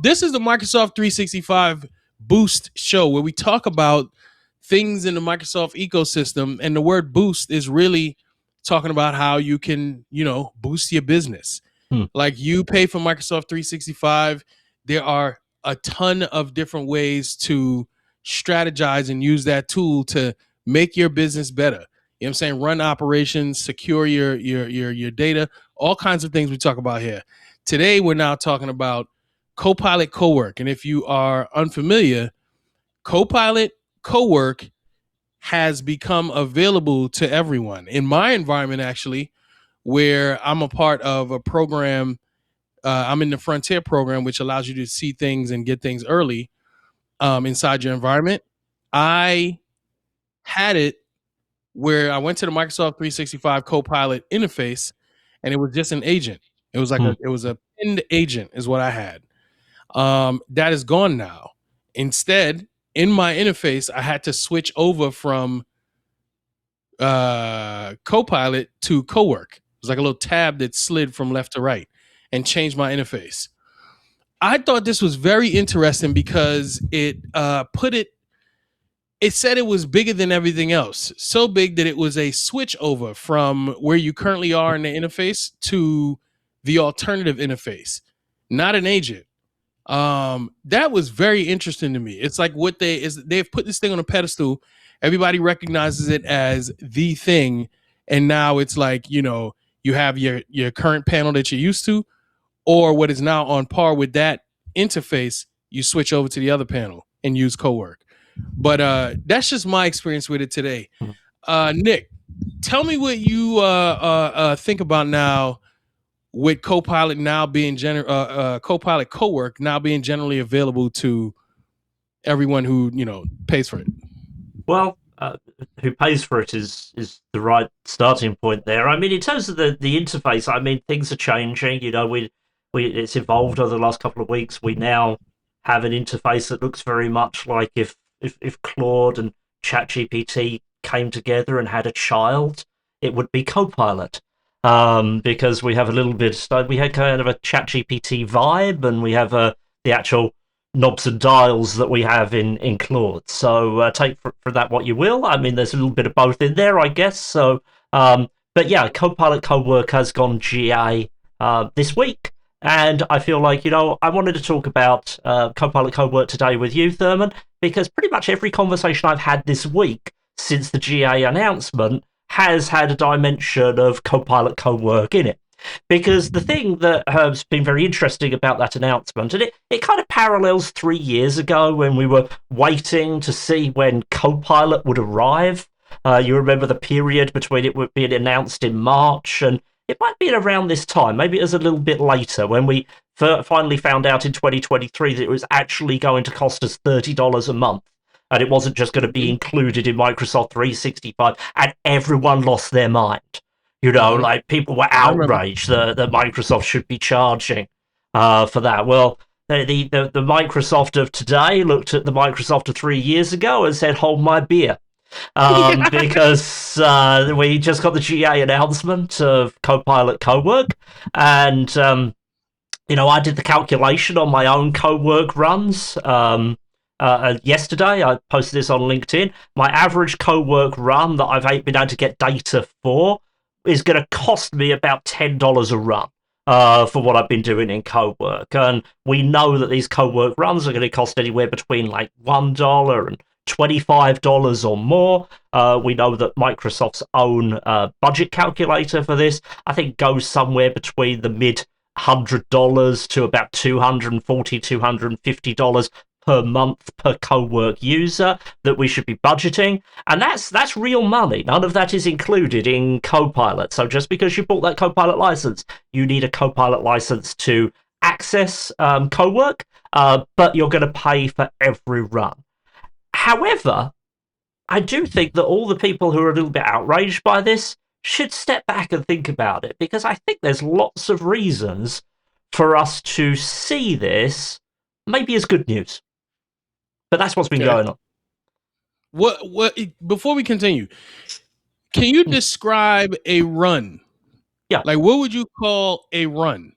This is the Microsoft 365 Boost show where we talk about things in the Microsoft ecosystem. And the word boost is really talking about how you can, boost your business. Like you pay for Microsoft 365. There are a ton of different ways to strategize and use that tool to make your business better. You know what I'm saying? Run operations, secure your data, all kinds of things we talk about here. Today, we're now talking about Copilot Cowork. And if you are unfamiliar, Copilot Cowork has become available to everyone. In my environment, actually, where I'm a part of a program, I'm in the Frontier program, which allows you to see things and get things early inside your environment. I had it where I went to the Microsoft 365 Copilot interface, and it was just an agent. It was like it was a pinned agent, is what I had. That is gone now. Instead, in my interface, I had to switch over from Copilot to Cowork. It was like a little tab that slid from left to right and changed my interface. I thought this was very interesting because it said it was bigger than everything else. So big that it was a switch over from where you currently are in the interface to the alternative interface, not an agent. That was very interesting to me. It's like they've put this thing on a pedestal. Everybody recognizes it as the thing. And now it's like, you have your current panel that you're used to, or what is now on par with that interface, you switch over to the other panel and use Cowork. But that's just my experience with it today. Nick, tell me what you think about now with Copilot now being Copilot Cowork now being generally available to everyone who pays for it. Well, who pays for it is the right starting point there. I mean, in terms of the interface, I mean, things are changing. It's evolved over the last couple of weeks. We now have an interface that looks very much like if Claude and ChatGPT came together and had a child, it would be Copilot. Because we have we had kind of a ChatGPT vibe, and we have the actual knobs and dials that we have in Claude. So take for that what you will. I mean, there's a little bit of both in there, I guess. So, but yeah, Copilot Cowork has gone GA this week. And I feel like, I wanted to talk about Copilot Cowork today with you, Therman, because pretty much every conversation I've had this week since the GA announcement has had a dimension of Copilot Cowork in it. Because the thing that has been very interesting about that announcement, and it kind of parallels 3 years ago when we were waiting to see when Copilot would arrive. You remember the period between it being announced in March, and it might be around this time. Maybe it was a little bit later when we finally found out in 2023 that it was actually going to cost us $30 a month. And it wasn't just going to be included in Microsoft 365, and everyone lost their mind. Like people were outraged that Microsoft should be charging for that. Well, the Microsoft of today looked at the Microsoft of 3 years ago and said, "Hold my beer." Because we just got the GA announcement of Copilot Cowork, and I did the calculation on my own Cowork runs. Yesterday, I posted this on LinkedIn. My average Cowork run that I've been able to get data for is going to cost me about $10 a run for what I've been doing in Cowork. And we know that these Cowork runs are going to cost anywhere between like $1 and $25 or more. We know that Microsoft's own budget calculator for this, I think, goes somewhere between the mid $100 to about $240, $250 per month per Cowork user that we should be budgeting, and that's real money. None of that is included in Copilot. So just because you bought that Copilot license, you need a Copilot license to access Cowork, but you're going to pay for every run. However, I do think that all the people who are a little bit outraged by this should step back and think about it, because I think there's lots of reasons for us to see this maybe as good news. But that's what's been going on. What? Before we continue, can you describe a run? Yeah. Like, what would you call a run?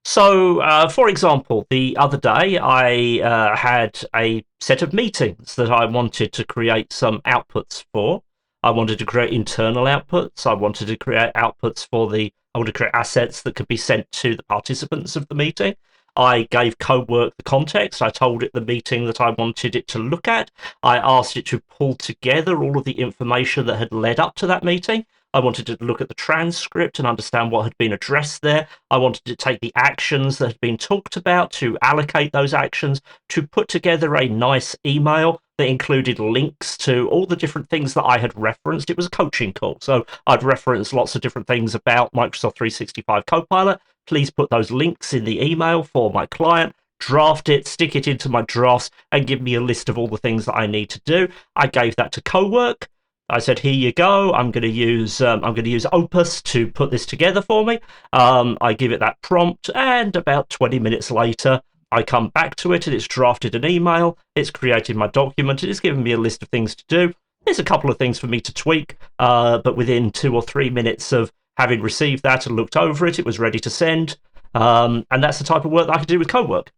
So, for example, the other day I had a set of meetings that I wanted to create some outputs for. I wanted to create internal outputs. I wanted to create outputs for I wanted to create assets that could be sent to the participants of the meeting. I gave Cowork the context. I told it the meeting that I wanted it to look at. I asked it to pull together all of the information that had led up to that meeting. I wanted to look at the transcript and understand what had been addressed there. I wanted to take the actions that had been talked about, to allocate those actions, to put together a nice email that included links to all the different things that I had referenced. It was a coaching call, so I'd referenced lots of different things about Microsoft 365 Copilot. Please put those links in the email for my client. Draft it, stick it into my drafts, and give me a list of all the things that I need to do. I gave that to Cowork. I said, "Here you go. I'm going to use Opus to put this together for me." I give it that prompt, and about 20 minutes later, I come back to it, and it's drafted an email. It's created my document. It's given me a list of things to do. There's a couple of things for me to tweak, but within 2 or 3 minutes of having received that and looked over it, it was ready to send. And that's the type of work that I can do with Cowork.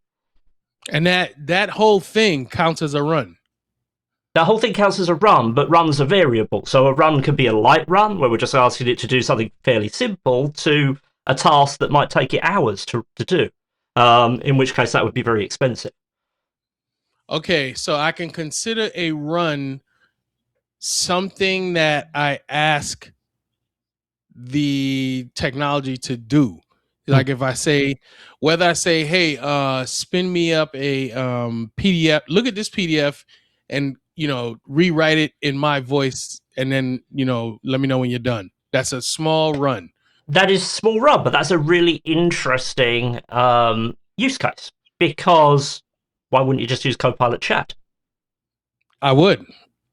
And that whole thing counts as a run. The whole thing counts as a run, but runs are variable. So a run could be a light run, where we're just asking it to do something fairly simple, to a task that might take it hours to do, in which case that would be very expensive. Okay, so I can consider a run something that I ask the technology to do. Like if I say, whether I say, hey, spin me up a PDF, look at this PDF and, rewrite it in my voice, and then, let me know when you're done. That's a small run. That is a small run, but that's a really interesting use case, because why wouldn't you just use Copilot Chat? I would.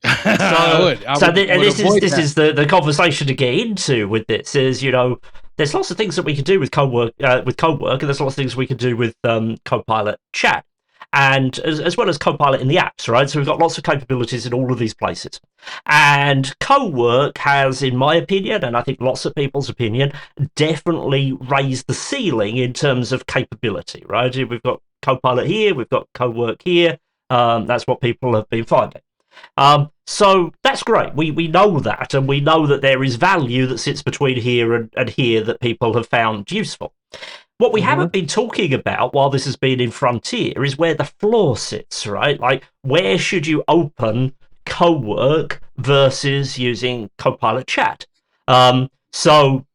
This is the conversation to get into with this. Is there's lots of things that we can do with Cowork, and there's lots of things we can do with Copilot Chat, and as well as Copilot in the apps, right? So we've got lots of capabilities in all of these places. And Cowork has, in my opinion, and I think lots of people's opinion, definitely raised the ceiling in terms of capability, right? We've got Copilot here, we've got Cowork here. That's what people have been finding. So that's great. We know that, and we know that there is value that sits between here and here that people have found useful. What we haven't been talking about while this has been in Frontier is where the flaw sits, right? Like, where should you open Cowork versus using Copilot Chat? So,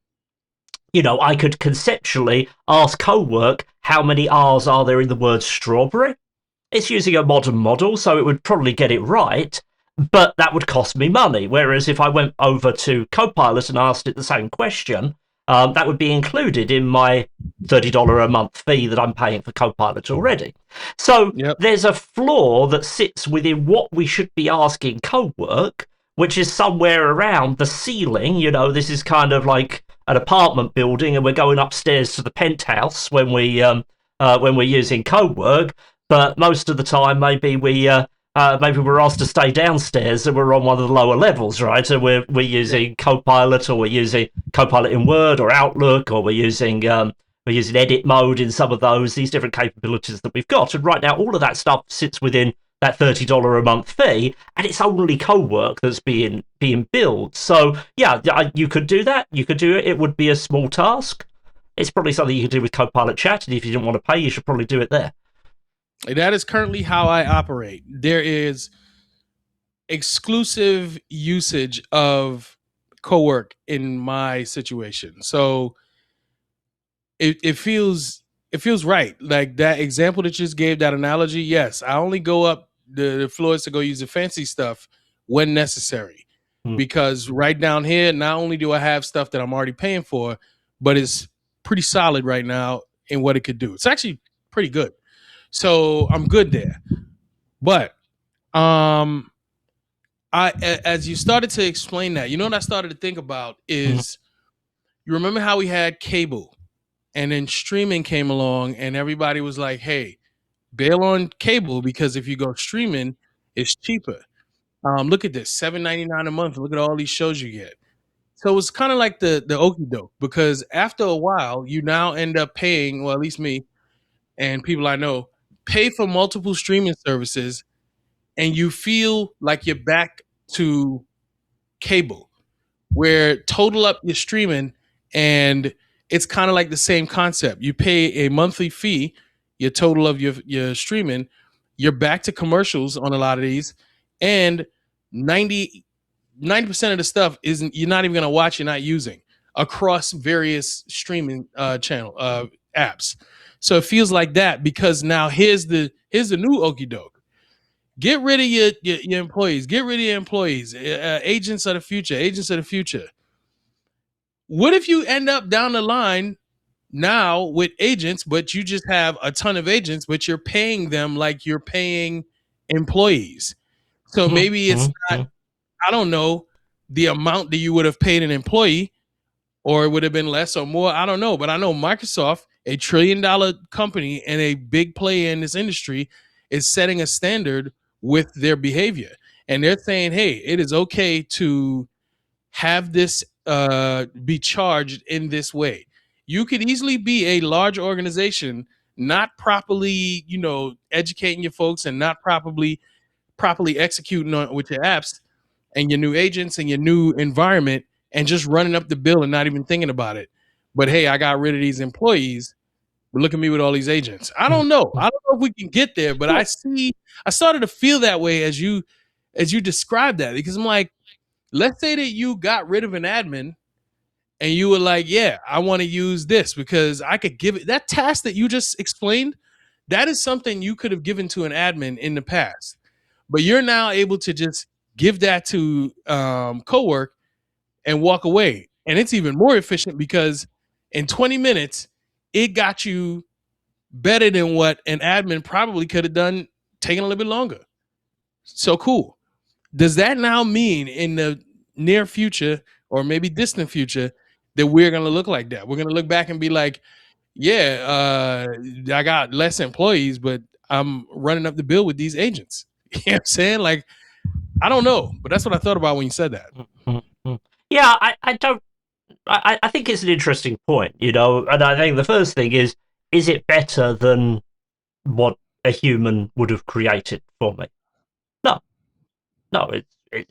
I could conceptually ask Cowork, how many R's are there in the word strawberry? It's using a modern model, so it would probably get it right, but that would cost me money. Whereas if I went over to Copilot and asked it the same question, that would be included in my $30 a month fee that I'm paying for Copilot already. So There's a flaw that sits within what we should be asking Cowork, which is somewhere around the ceiling. This is kind of like an apartment building, and we're going upstairs to the penthouse when we're using Cowork. But most of the time, maybe we're asked to stay downstairs and we're on one of the lower levels, right? So we're using Copilot, or we're using Copilot in Word or Outlook, or we're using edit mode in some of these different capabilities that we've got. And right now, all of that stuff sits within that $30 a month fee, and it's only Cowork that's being billed. So yeah, you could do that. You could do it. It would be a small task. It's probably something you could do with Copilot Chat, and if you didn't want to pay, you should probably do it there. That is currently how I operate. There is exclusive usage of Cowork in my situation. So it feels right. Like that example that you just gave, that analogy, yes, I only go up the floors to go use the fancy stuff when necessary. Because right down here, not only do I have stuff that I'm already paying for, but it's pretty solid right now in what it could do. It's actually pretty good. So I'm good there. But as you started to explain that, what I started to think about is, you remember how we had cable, and then streaming came along, and everybody was like, hey, bail on cable, because if you go streaming, it's cheaper. Look at this, $7.99 a month. Look at all these shows you get. So it's kind of like the okie doke, because after a while, you now end up paying, well, at least me and people I know, pay for multiple streaming services, and you feel like you're back to cable, where total up your streaming, and it's kind of like the same concept. You pay a monthly fee, your total of your streaming, you're back to commercials on a lot of these, and 90% of the stuff isn't, you're not even going to watch, you're not using, across various streaming channel apps. So it feels like that, because now here's the new okey doke. Get rid of your employees. Get rid of your employees. Agents of the future. Agents of the future. What if you end up down the line now with agents, but you just have a ton of agents, but you're paying them like you're paying employees? So maybe it's not, I don't know, the amount that you would have paid an employee, or it would have been less or more. I don't know. But I know Microsoft, a $1 trillion company and a big player in this industry, is setting a standard with their behavior. And they're saying, hey, it is okay to have this be charged in this way. You could easily be a large organization, not properly, educating your folks, and not properly executing on with your apps and your new agents and your new environment, and just running up the bill and not even thinking about it. But hey, I got rid of these employees, but look at me with all these agents. I don't know. I don't know if we can get there, but I started to feel that way as you described that, because I'm like, let's say that you got rid of an admin and you were like, yeah, I want to use this because I could give it that task that you just explained. That is something you could have given to an admin in the past, but you're now able to just give that to Cowork and walk away. And it's even more efficient, because in 20 minutes, it got you better than what an admin probably could have done, taking a little bit longer. So cool. Does that now mean in the near future, or maybe distant future, that we're going to look like that? We're going to look back and be like, yeah, I got less employees, but I'm running up the bill with these agents. You know what I'm saying? Like, I don't know, but that's what I thought about when you said that. Yeah, I don't. I think it's an interesting point, and I think the first thing is it better than what a human would have created for me? No,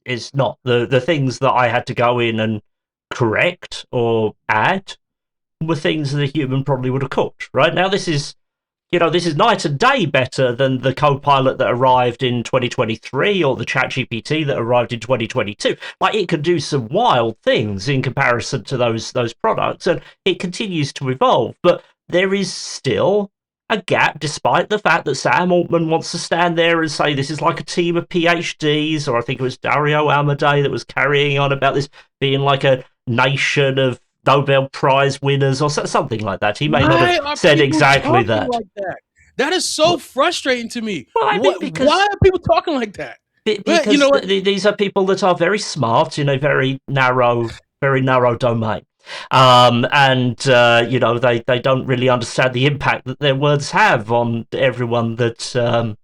it's not. The things that I had to go in and correct or add were things that a human probably would have caught. Right now, this is night and day better than the Copilot that arrived in 2023 or the ChatGPT that arrived in 2022. Like, it can do some wild things in comparison to those products, and it continues to evolve. But there is still a gap, despite the fact that Sam Altman wants to stand there and say this is like a team of PhDs, or I think it was Dario Amodei that was carrying on about this being like a nation of Nobel Prize winners or something like that. He may not have said exactly that. Like that. That is so frustrating to me. Well, I mean, because why are people talking like that? Because these are people that are very smart in a very narrow domain. They don't really understand the impact that their words have on everyone that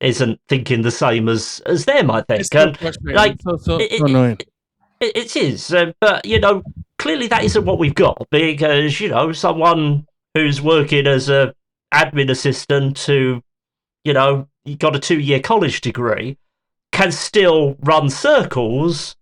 isn't thinking the same as them, I think. It's annoying. It is, but clearly that isn't what we've got, because someone who's working as a admin assistant who got a 2-year college degree can still run circles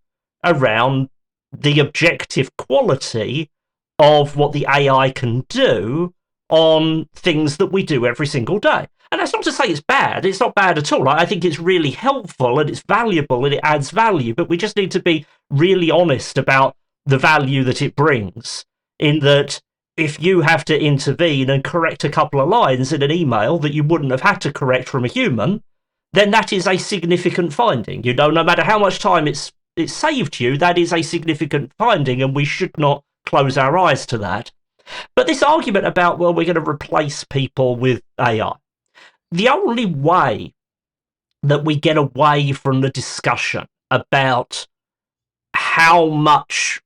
around the objective quality of what the AI can do on things that we do every single day. And that's not to say it's bad. It's not bad at all. I think it's really helpful and it's valuable and it adds value, but we just need to be really honest about the value that it brings, in that if you have to intervene and correct a couple of lines in an email that you wouldn't have had to correct from a human, then that is a significant finding. No matter how much time it's saved you, that is a significant finding, and we should not close our eyes to that. But this argument about, well, we're going to replace people with AI, the only way that we get away from the discussion about how much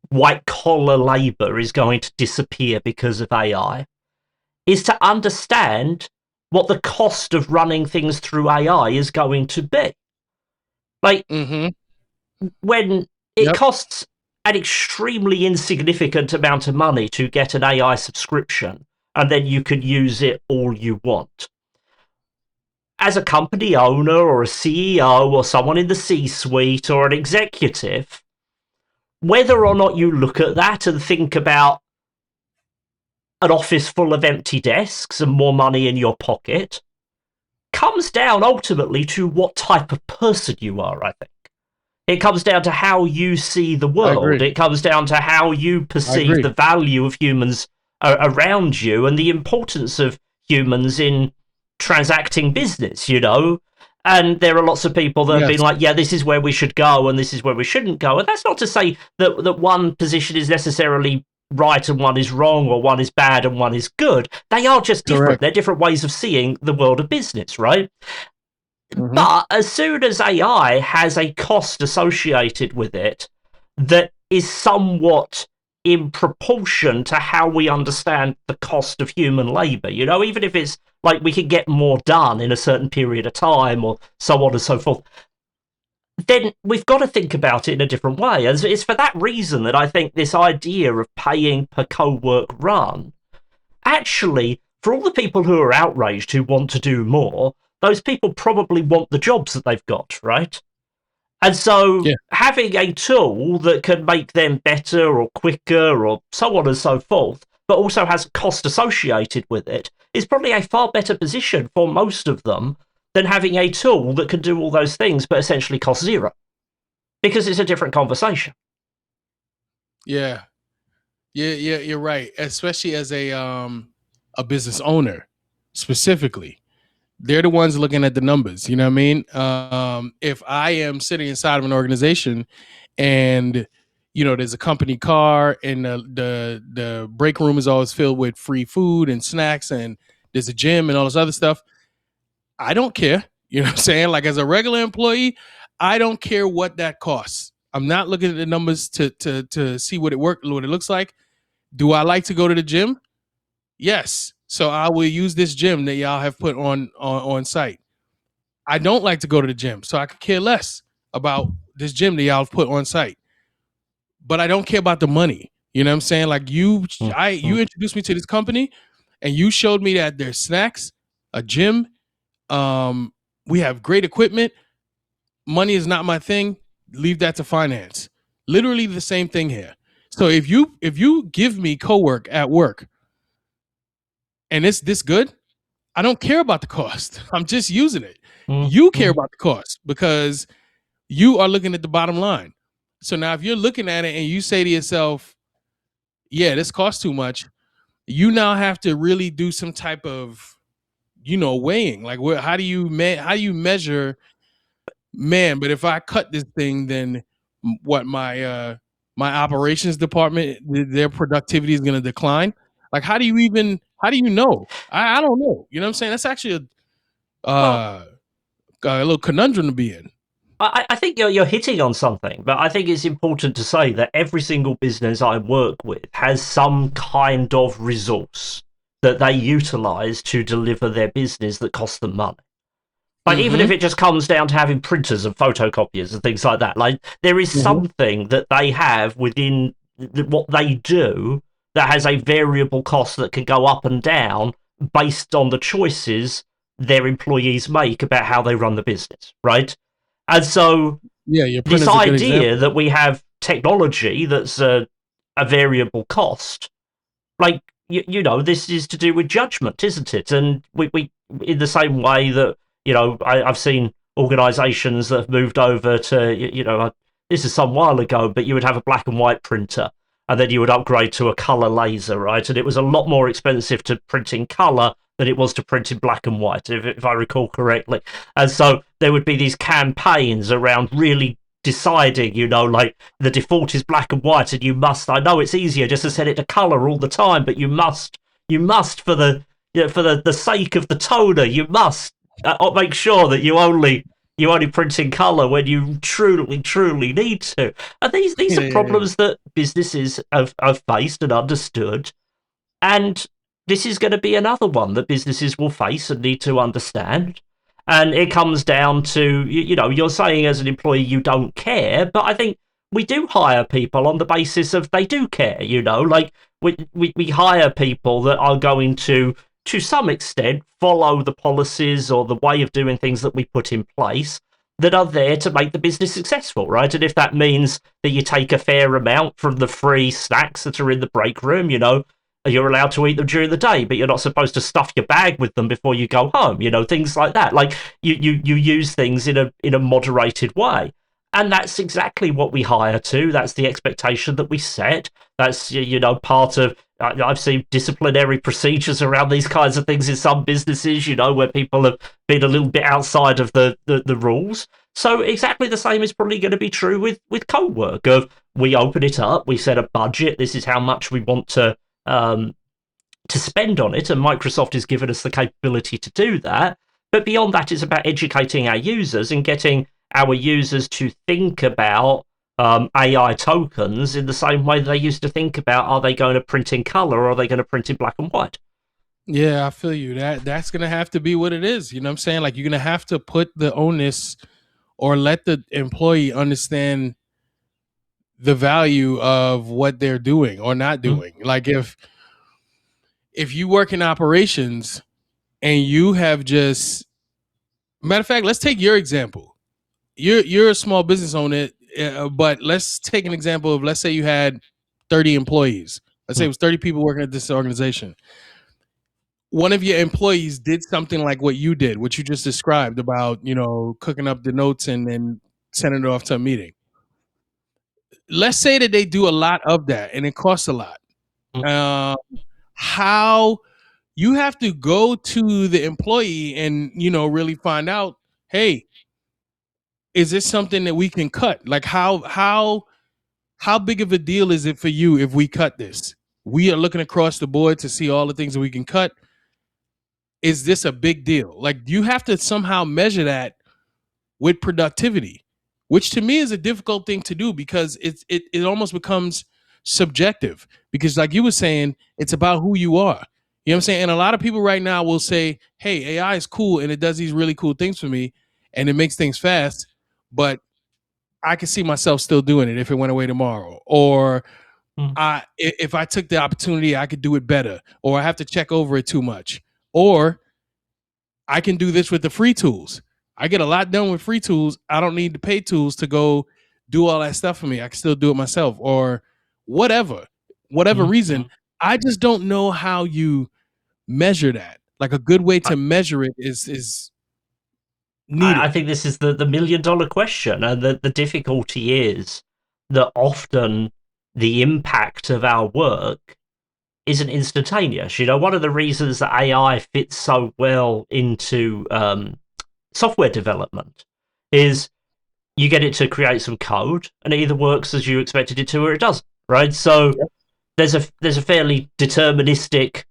white-collar labour is going to disappear because of AI is to understand what the cost of running things through AI is going to be. Like, when it costs an extremely insignificant amount of money to get an AI subscription, and then you can use it all you want. As a company owner or a CEO or someone in the C-suite or an executive, whether or not you look at that and think about an office full of empty desks and more money in your pocket comes down ultimately to what type of person you are, I think. It comes down to how you see the I world. agree. It comes down to how you I perceive agree. the value of humans around you and the importance of humans in transacting business, you know? And there are lots of people that have been Yes, like, yeah, this is where we should go and this is where we shouldn't go. And that's not to say that one position is necessarily right and one is wrong, or one is bad and one is good. They are just different. correct. They're different ways of seeing the world of business, right? Hmm. But as soon as AI has a cost associated with it that is somewhat in proportion to how we understand the cost of human labor, you know, even if it's like we can get more done in a certain period of time or so on and so forth, then we've got to think about it in a different way. And it's for that reason that I think this idea of paying per co-work run, actually, for all the people who are outraged who want to do more, those people probably want the jobs that they've got, right? And so Yeah, having a tool that can make them better or quicker or so on and so forth, but also has cost associated with it, is probably a far better position for most of them than having a tool that can do all those things but essentially costs zero. Because it's a different conversation. yeah, yeah. You're right. Especially as a business owner, specifically, they're the ones looking at the numbers. You know what I mean? If I am sitting inside of an organization and there's a company car and the break room is always filled with free food and snacks and there's a gym and all this other stuff, I don't care. You know what I'm saying? Like, as a regular employee, I don't care what that costs. I'm not looking at the numbers to see what it looks like. Do I like to go to the gym? Yes. So I will use this gym that y'all have put on site. I don't like to go to the gym, so I could care less about this gym that y'all have put on site. But I don't care about the money. You know what I'm saying? Like, you introduced me to this company, and you showed me that there's snacks, a gym, we have great equipment. Money is not my thing. Leave that to finance. Literally the same thing here. So if you give me co-work at work and it's this good, I don't care about the cost. I'm just using it. You care Mm-hmm. about the cost because you are looking at the bottom line. So now if you're looking at it and you say to yourself, yeah, this costs too much, you now have to really do some type of weighing. Like, how do you measure, man, but if I cut this thing, then what, my operations department, their productivity is going to decline. Like, how do you know? I don't know. You know what I'm saying? That's actually Well, a little conundrum to be in. I think you're hitting on something, but I think it's important to say that every single business I work with has some kind of resource that they utilize to deliver their business that costs them money. Like, even if Mm-hmm. it just comes down to having printers and photocopiers and things like that, like, there is Mm-hmm. something that they have within what they do that has a variable cost that can go up and down based on the choices their employees make about how they run the business, right? And so Yeah, your this printer's a good idea example. that we have technology that's a variable cost, like, this is to do with judgment, isn't it? And we in the same way that I've seen organisations that have moved over to this is some while ago, but you would have a black and white printer, and then you would upgrade to a colour laser, right? And it was a lot more expensive to print in colour than it was to print in black and white, if I recall correctly. And so there would be these campaigns around really deciding, like, the default is black and white, and you must. I know it's easier just to set it to color all the time, but you must for the for the sake of the toner, you must make sure that you only print in color when you truly need to. And these are Yeah. problems that businesses have faced and understood, and this is going to be another one that businesses will face and need to understand. And it comes down to, you're saying as an employee you don't care, but I think we do hire people on the basis of they do care, like we hire people that are going to some extent, follow the policies or the way of doing things that we put in place that are there to make the business successful, right? And if that means that you take a fair amount from the free snacks that are in the break room, you're allowed to eat them during the day, but you're not supposed to stuff your bag with them before you go home, things like that. Like you use things in a moderated way. And that's exactly what we hire to. That's the expectation that we set. That's, part of, I've seen disciplinary procedures around these kinds of things in some businesses, where people have been a little bit outside of the rules. So exactly the same is probably going to be true with Cowork. Of we open it up, we set a budget. This is how much we want to spend on it, and Microsoft has given us the capability to do that. But beyond that, it's about educating our users and getting our users to think about AI tokens in the same way they used to think about, are they going to print in color or are they going to print in black and white? Yeah, I feel you. That's gonna have to be what it is. You know what I'm saying? Like, you're gonna have to put the onus or let the employee understand the value of what they're doing or not doing. Like, if you work in operations and you have just, matter of fact, let's take your example. You're a small business owner, but let's take an example of, let's say you had 30 employees. Let's say it was 30 people working at this organization. One of your employees did something like what you did, what you just described about, cooking up the notes and then sending it off to a meeting. Let's say that they do a lot of that and it costs a lot. How you have to go to the employee and, really find out, hey, is this something that we can cut? Like, how big of a deal is it for you if we cut this? We are looking across the board to see all the things that we can cut. Is this a big deal? Like, you have to somehow measure that with productivity, which to me is a difficult thing to do because it almost becomes subjective. Because like you were saying, it's about who you are. You know what I'm saying? And a lot of people right now will say, hey, AI is cool and it does these really cool things for me and it makes things fast, but I can see myself still doing it if it went away tomorrow. Or if I took the opportunity, I could do it better. Or I have to check over it too much. Or I can do this with the free tools. I get a lot done with free tools. I don't need the paid tools to go do all that stuff for me. I can still do it myself or whatever reason. I just don't know how you measure that. Like, a good way to measure it is needed. I think this is the $1 million question. And the difficulty is that often the impact of our work isn't instantaneous. One of the reasons that AI fits so well into software development is you get it to create some code and it either works as you expected it to or it doesn't, right? So there's a fairly deterministic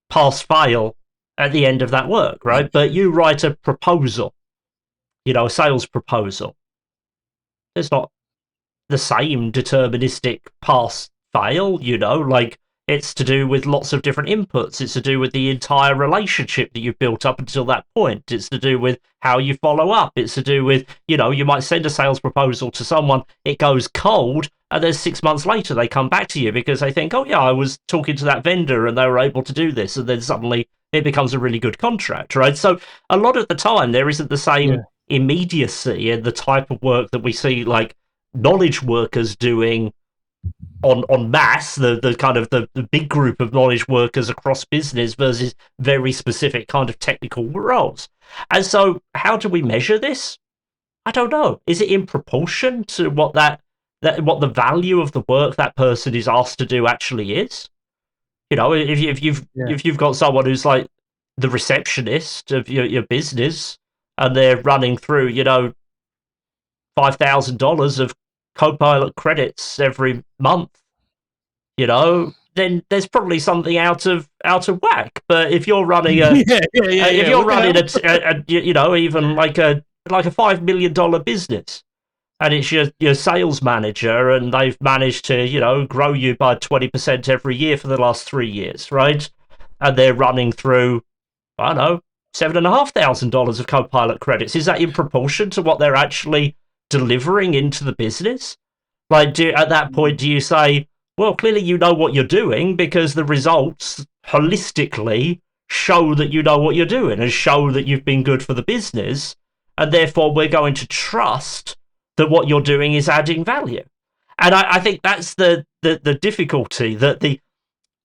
pass-fail at the end of that work, right? But you write a proposal, a sales proposal. There's not the same deterministic pass-fail, like, it's to do with lots of different inputs. It's to do with the entire relationship that you've built up until that point. It's to do with how you follow up. It's to do with, you might send a sales proposal to someone, it goes cold, and then 6 months later they come back to you because they think, oh yeah, I was talking to that vendor and they were able to do this, and then suddenly it becomes a really good contract, right? So a lot of the time there isn't the same immediacy in the type of work that we see, like, knowledge workers doing on mass, the kind of the big group of knowledge workers across business versus very specific kind of technical roles. And so how do we measure this? I don't know. Is it in proportion to what what the value of the work that person is asked to do actually is? If you've got someone who's like the receptionist of your business and they're running through, $5,000 of Copilot credits every month, then there's probably something out of whack. But if you're running if you're running even like a $5 million business, and it's your sales manager, and they've managed to grow you by 20% every year for the last 3 years, right? And they're running through, I don't know, $7,500 of Copilot credits. Is that in proportion to what they're actually delivering into the business? Like, at that point, do you say, well, clearly you know what you're doing because the results holistically show that you know what you're doing and show that you've been good for the business, and therefore we're going to trust that what you're doing is adding value. And I think that's the difficulty that the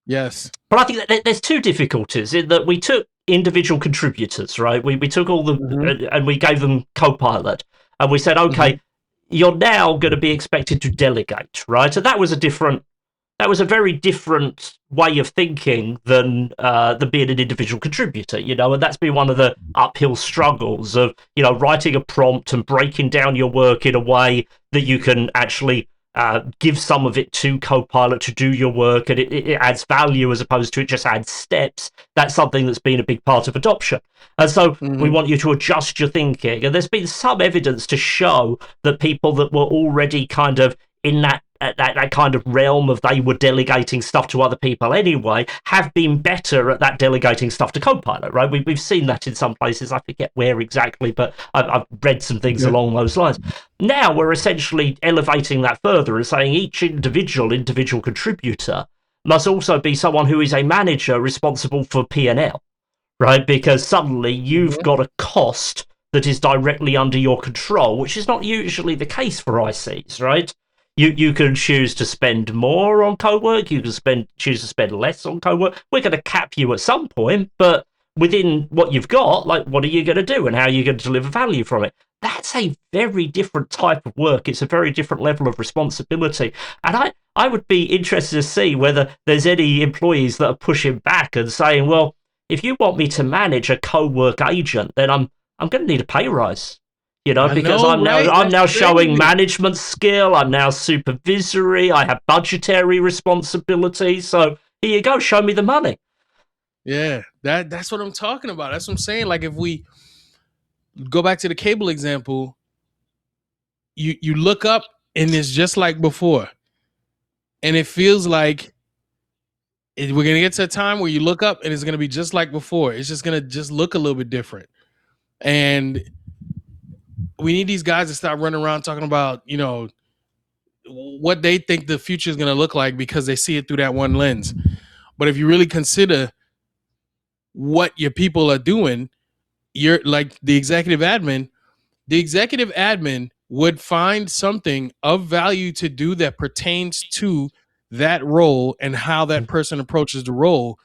Yes. but I think that there's two difficulties in that we took individual contributors, right? We took all the and we gave them Copilot, and we said, okay, you're now going to be expected to delegate, right? And that was a very different way of thinking than being an individual contributor, you know, and that's been one of the uphill struggles of, you know, writing a prompt and breaking down your work in a way that you can actually give some of it to Copilot to do your work, and it adds value as opposed to it just adds steps. That's something that's been a big part of adoption. And so we want you to adjust your thinking. And there's been some evidence to show that people that were already kind of in that kind of realm of they were delegating stuff to other people anyway, have been better at that delegating stuff to Copilot, right? We've seen that in some places. I forget where exactly, but I've read some things along those lines. Now we're essentially elevating that further and saying each individual contributor must also be someone who is a manager responsible for P&L, right? Because suddenly you've got a cost that is directly under your control, which is not usually the case for ICs, right? You can choose to spend more on Cowork. You can choose to spend less on Cowork. We're going to cap you at some point, but within what you've got, like, what are you going to do and how are you going to deliver value from it? That's a very different type of work. It's a very different level of responsibility. And I would be interested to see whether there's any employees that are pushing back and saying, well, if you want me to manage a Cowork agent, then I'm going to need a pay rise. You know, because I'm now showing management skill. I'm now supervisory. I have budgetary responsibility. So here you go. Show me the money. Yeah, that's what I'm talking about. That's what I'm saying. Like, if we go back to the cable example, you look up and it's just like before, and it feels like we're gonna get to a time where you look up and it's gonna be just like before. It's just gonna look a little bit different, and we need these guys to stop running around talking about, you know, what they think the future is going to look like because they see it through that one lens. But if you really consider what your people are doing, you're like the executive admin would find something of value to do that pertains to that role and how that person approaches the role,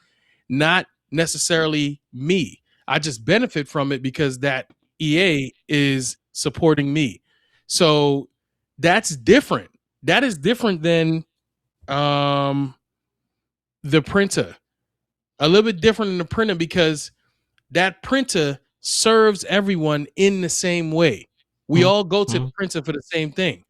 not necessarily me. I just benefit from it because that EA is supporting me. So that's different. That is different than the printer. A little bit different than the printer because that printer serves everyone in the same way. We all go to the printer for the same thing.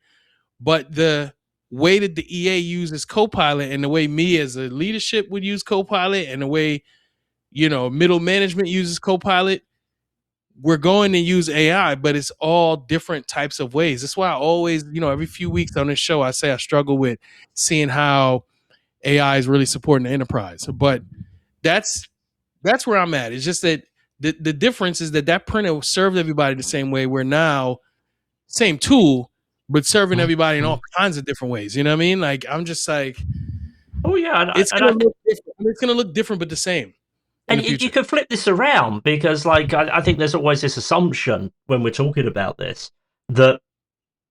But the way that the EA uses Copilot and the way me as a leadership would use Copilot and the way, you know, middle management uses Copilot, we're going to use AI, but it's all different types of ways. That's why I always, you know, every few weeks on this show, I say I struggle with seeing how AI is really supporting the enterprise. But that's where I'm at. It's just that the difference is that printer served everybody the same way. We're now same tool, but serving everybody in all kinds of different ways. You know what I mean? Like, I'm just like, oh yeah, it's gonna look different. It's gonna look different, but the same. And you can flip this around because, like, I think there's always this assumption when we're talking about this that,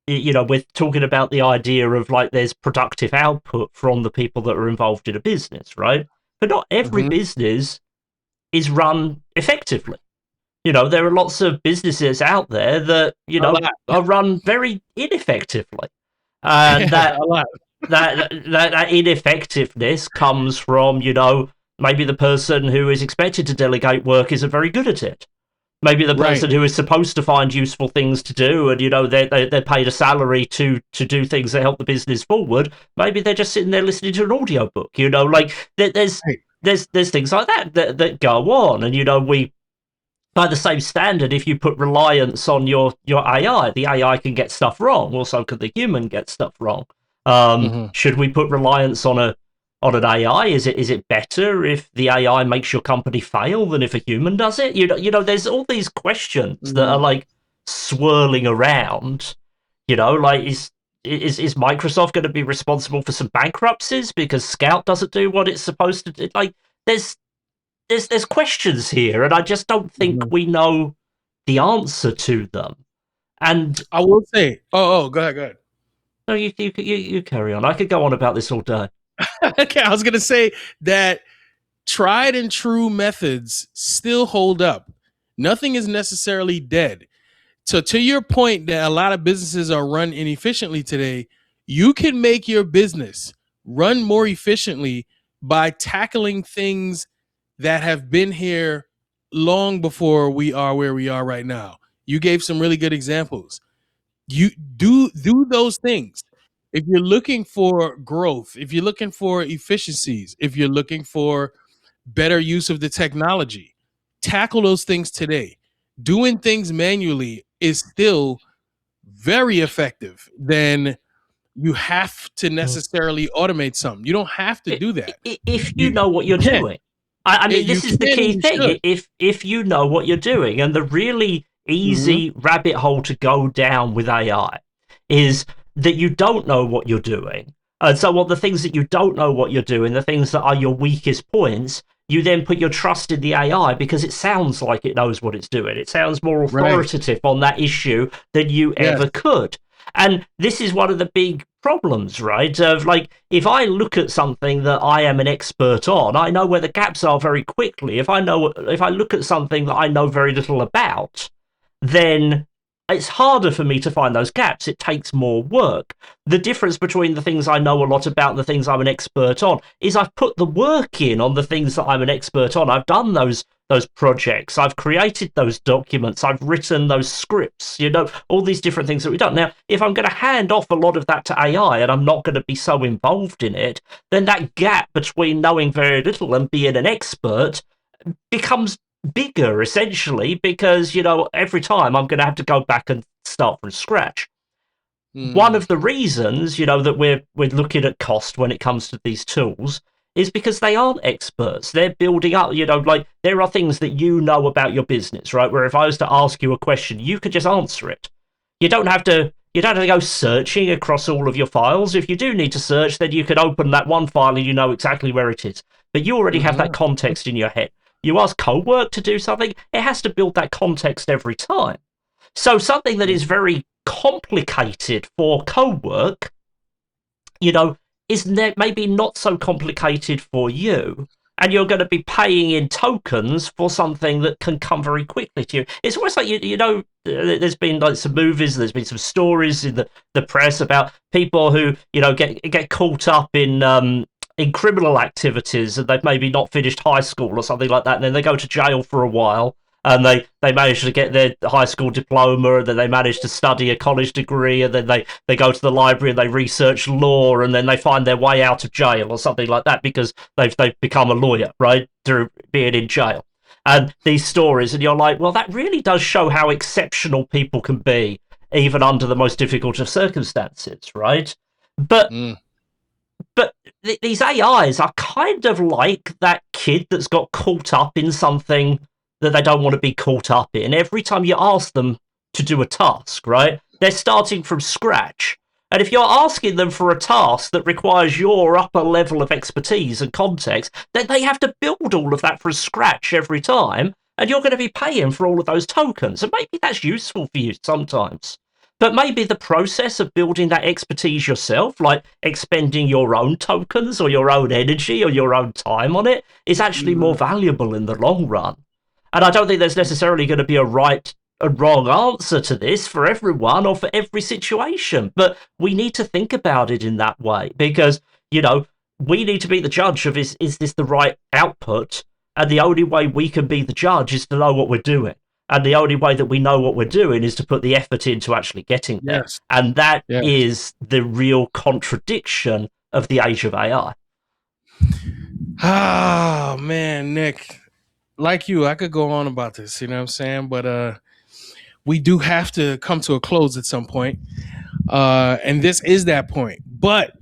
you know, we're talking about the idea of, like, there's productive output from the people that are involved in a business, right? But not every business is run effectively. You know, there are lots of businesses out there that, you know, are run very ineffectively. And that ineffectiveness comes from, you know, maybe the person who is expected to delegate work isn't very good at it. Maybe the person who is supposed to find useful things to do, and, you know, they're paid a salary to do things that help the business forward. Maybe they're just sitting there listening to an audiobook. You know, like there's things like that go on, and, you know, by the same standard, if you put reliance on your AI, the AI can get stuff wrong. Well, so can the human get stuff wrong. Should we put reliance on an AI? Is it better if the AI makes your company fail than if a human does it? You know, there's all these questions that are, like, swirling around. You know, like, is Microsoft going to be responsible for some bankruptcies because Scout doesn't do what it's supposed to do? Like, there's there's questions here, and I just don't think Mhm. we know the answer to them. And I will say, go ahead, go ahead. no, you carry on. I could go on about this all day. Okay, I was gonna say that tried and true methods still hold up. Nothing is necessarily dead. So to your point that a lot of businesses are run inefficiently today, you can make your business run more efficiently by tackling things that have been here long before we are where we are right now. You gave some really good examples. You do those things. If you're looking for growth, if you're looking for efficiencies, if you're looking for better use of the technology, tackle those things today. Doing things manually is still very effective than you have to necessarily automate something. You don't have to do that. If you You know what you you're can. doing. I mean, You this is the can and key you thing. should. If you know what you're doing, and the really Mhm. easy rabbit hole to go down with AI is that you don't know what you're doing. And so, what the things that you don't know what you're doing, the things that are your weakest points, you then put your trust in the AI because it sounds like it knows what it's doing. It sounds more Right. authoritative on that issue than you Yes. ever could. And this is one of the big problems, right? Of like, if I look at something that I am an expert on, I know where the gaps are very quickly. If I look at something that I know very little about, then it's harder for me to find those gaps. It takes more work. The difference between the things I know a lot about and the things I'm an expert on is I've put the work in on the things that I'm an expert on. I've done those projects. I've created those documents. I've written those scripts, all these different things that we've done. Now, if I'm going to hand off a lot of that to AI and I'm not going to be so involved in it, then that gap between knowing very little and being an expert becomes bigger essentially because every time I'm going to have to go back and start from scratch. One Mm. of the reasons that we're looking at cost when it comes to these tools is because they aren't experts. They're building up, like there are things that you know about your business, right? Where if I was to ask you a question, you could just answer it. You don't have to go searching across all of your files. If you do need to search, then you can open that one file and you know exactly where it is. But you already have that Mhm. context in your head. You ask Cowork to do something, it has to build that context every time. So something that is very complicated for Cowork, you know, is maybe not so complicated for you. And you're going to be paying in tokens for something that can come very quickly to you. It's almost like there's been like some movies, there's been some stories in the press about people who get caught up in criminal activities and they've maybe not finished high school or something like that, and then they go to jail for a while and they manage to get their high school diploma, and then they manage to study a college degree, and then they go to the library and they research law, and then they find their way out of jail or something like that because they've become a lawyer, right, through being in jail. And these stories, and you're like, well, that really does show how exceptional people can be, even under the most difficult of circumstances, right? But Mm. these AIs are kind of like that kid that's got caught up in something that they don't want to be caught up in. Every time you ask them to do a task, right, they're starting from scratch. And if you're asking them for a task that requires your upper level of expertise and context, then they have to build all of that from scratch every time. And you're going to be paying for all of those tokens. And maybe that's useful for you sometimes. But maybe the process of building that expertise yourself, like expending your own tokens or your own energy or your own time on it, is actually more Mhm. valuable in the long run. And I don't think there's necessarily going to be a right and wrong answer to this for everyone or for every situation. But we need to think about it in that way because, we need to be the judge of is this the right output? And the only way we can be the judge is to know what we're doing. And the only way that we know what we're doing is to put the effort into actually getting there. Yes. And that Yes. is the real contradiction of the age of AI. Oh man, Nick. Like you, I could go on about this, you know what I'm saying? But we do have to come to a close at some point. And this is that point. But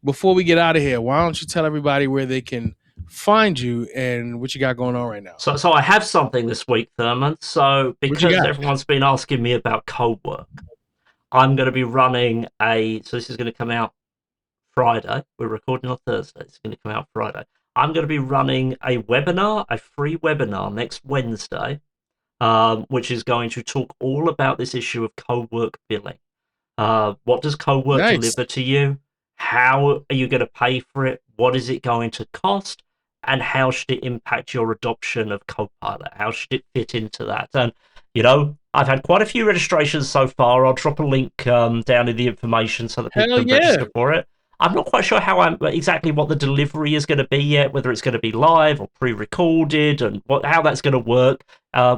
before we get out of here, why don't you tell everybody where they can find you and what you got going on right now? So I have something this week, Thurman. So What you because got? everyone's been asking me about Cowork, I'm going to be running so this is going to come out Friday. We're recording on Thursday. It's going to come out Friday. I'm going to be running a webinar, a free webinar next Wednesday, which is going to talk all about this issue of co-work billing. What does co-work Nice. deliver to you? How are you going to pay for it? What is it going to cost? And how should it impact your adoption of Copilot? How should it fit into that? And, I've had quite a few registrations so far. I'll drop a link down in the information so that people Hell can yeah. register for it. I'm not quite sure exactly what the delivery is going to be yet, whether it's going to be live or pre-recorded, and how that's going to work.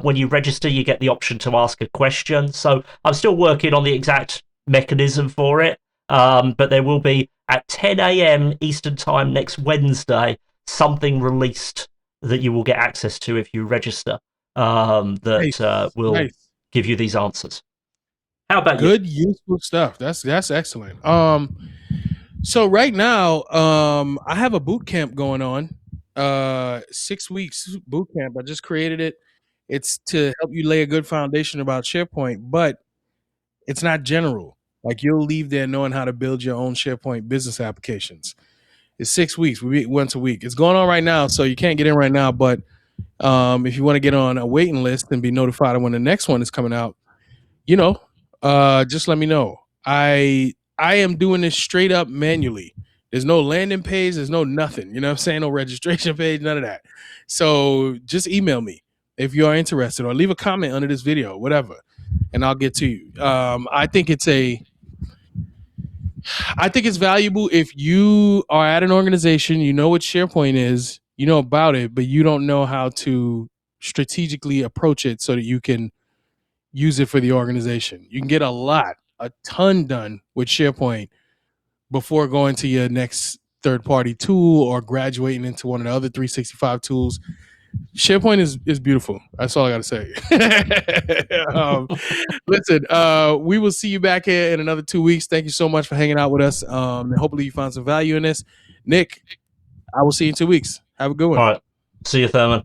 When you register, you get the option to ask a question. So I'm still working on the exact mechanism for it, but there will be at 10 a.m. Eastern Time next Wednesday something released that you will get access to if you register that will give you these answers. How about good, useful stuff. That's excellent. So right now, I have a boot camp going on. 6 weeks boot camp. I just created it. It's to help you lay a good foundation about SharePoint, but it's not general. Like you'll leave there knowing how to build your own SharePoint business applications. It's 6 weeks. We meet once a week. It's going on right now, so you can't get in right now. But if you want to get on a waiting list and be notified of when the next one is coming out, just let me know. I am doing this straight up manually. There's no landing page. There's no nothing. You know what I'm saying? No registration page, none of that. So just email me if you are interested or leave a comment under this video, whatever, and I'll get to you. I think it's valuable if you are at an organization, you know what SharePoint is, you know about it, but you don't know how to strategically approach it so that you can use it for the organization. You can get a ton done with SharePoint before going to your next third-party tool or graduating into one of the other 365 tools. SharePoint is beautiful. That's all I got to say. Listen, we will see you back here in another 2 weeks. Thank you so much for hanging out with us. And hopefully you found some value in this. Nick, I will see you in 2 weeks. Have a good one. All right. See you, Therman.